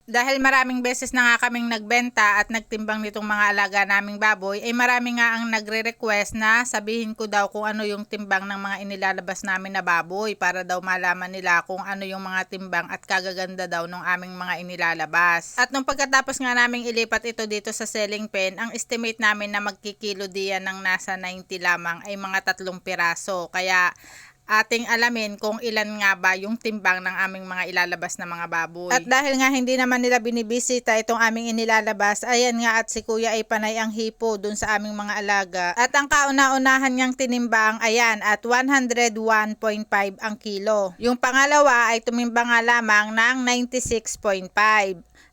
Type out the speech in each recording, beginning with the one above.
Dahil maraming beses na nga kaming nagbenta at nagtimbang nitong mga alaga naming baboy, ay marami nga ang nagre-request na sabihin ko daw kung ano yung timbang ng mga inilalabas namin na baboy para daw malaman nila kung ano yung mga timbang at kagaganda daw ng aming mga inilalabas. At nung pagkatapos nga naming ilipat ito dito sa selling pen, ang estimate namin na magkikilo diyan ng nasa 90 lamang ay mga 3 piraso. Kaya ating alamin kung ilan nga ba yung timbang ng aming mga ilalabas na mga baboy. At dahil nga hindi naman nila binibisita itong aming inilalabas, ayan nga at si kuya ay panay ang hipo dun sa aming mga alaga. At ang kauna-unahan niyang tinimbang, ayan, at 101.5 ang kilo. Yung pangalawa ay tumimbang nga lamang ng 96.5.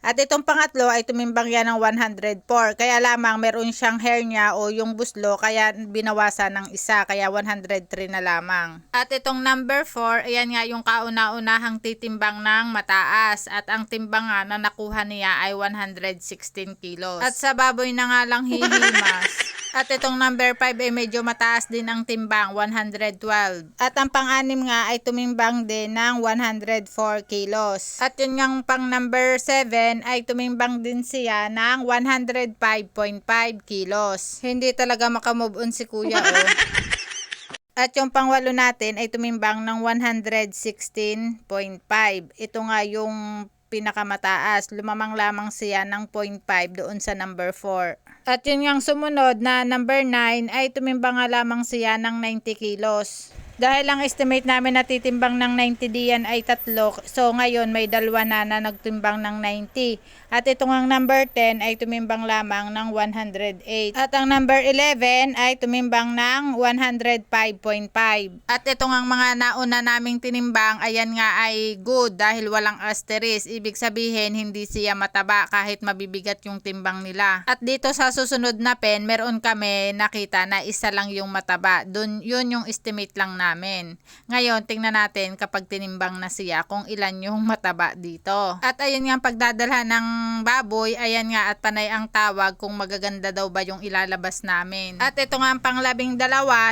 At itong pangatlo ay tumimbang yan ng 104. Kaya lamang meron siyang hernia o yung buslo, kaya binawasan ng isa, kaya 103 na lamang. At itong number 4, ayan nga yung kauna-unahang titimbang ng mataas. At ang timbang nga na nakuha niya ay 116 kilos. At sa baboy na nga lang hinihimas. At itong number 5 ay medyo mataas din ang timbang, 112. At ang pang-anim nga ay tumimbang din ng 104 kilos. At yun ngang pang number 7 ay tumimbang din siya ng 105.5 kilos. Hindi talaga makamove on si kuya oh. At yung pangwalo natin ay tumimbang ng 116.5. Ito nga yung pinakamataas. Lumamang lamang siya ng 0.5 doon sa number 4. At yun yung sumunod na number 9 ay tumimbang nga lamang siya ng 90 kilos. Dahil ang estimate namin na titimbang ng 90 diyan ay 3. So ngayon may 2 na nagtimbang ng 90. At itong ang number 10 ay tumimbang lamang ng 108. At ang number 11 ay tumimbang ng 105.5. At itong ang mga nauna naming tinimbang, ayan nga ay good dahil walang asterisk. Ibig sabihin hindi siya mataba kahit mabibigat yung timbang nila. At dito sa susunod na pen, meron kami nakita na isa lang yung mataba. Dun, yun yung estimate lang namin. Ngayon, tingnan natin kapag tinimbang na siya kung ilan yung mataba dito. At ayun nga pagdadalhan ng baboy, ayan nga at panay ang tawag kung magaganda daw ba yung ilalabas namin. At ito nga ang pang-12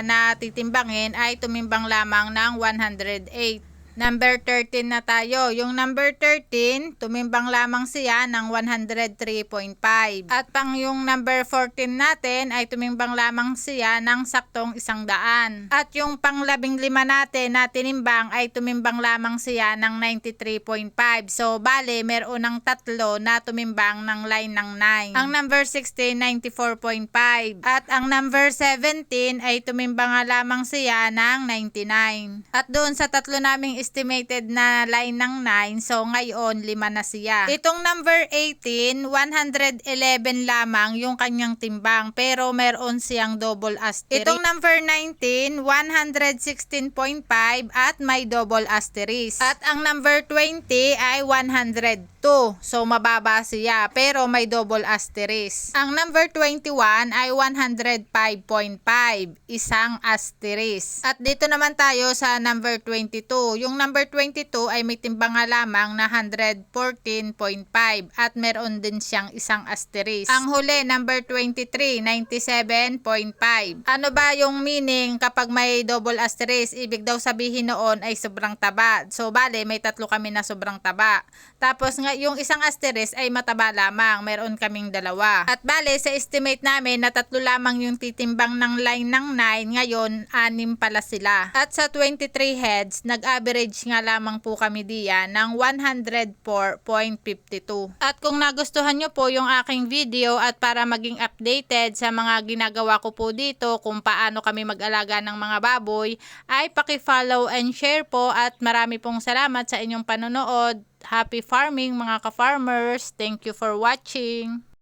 na titimbangin ay tumimbang lamang ng 108. Number 13 na tayo. Yung number 13, tumimbang lamang siya ng 103.5. At pang yung number 14 natin ay tumimbang lamang siya ng saktong 100. At yung pang 15 natin na tinimbang ay tumimbang lamang siya ng 93.5. So, bale, meron ng 3 na tumimbang ng line ng 9. Ang number 16, 94.5. At ang number 17 ay tumimbang nga lamang siya ng 99. At doon sa 3 naming estimated na line ng 9, so ngayon 5 na siya. Itong number 18, 111 lamang yung kanyang timbang pero meron siyang double asterisk. Itong number 19, 116.5 at may double asterisk. At ang number 20 ay 102. So mababa siya pero may double asterisk. Ang number 21 ay 105.5, isang asterisk. At dito naman tayo sa number 22. Yung number 22 ay may timbang nga lamang na 114.5 at meron din siyang isang asterisk. Ang huli, number 23, 97.5. Ano ba yung meaning kapag may double asterisk? Ibig daw sabihin noon ay sobrang taba. So, bale, may 3 kami na sobrang taba. Tapos, yung isang asterisk ay mataba lamang. Meron kaming 2. At bale, sa estimate namin na 3 lamang yung titimbang ng line ng 9, ngayon 6 pala sila. At sa 23 heads, nag-average nga lamang po kami diyan ng 104.52. At kung nagustuhan nyo po yung aking video at para maging updated sa mga ginagawa ko po dito kung paano kami mag-alaga ng mga baboy, ay paki-follow and share po at marami pong salamat sa inyong panonood. Happy farming mga ka-farmers! Thank you for watching!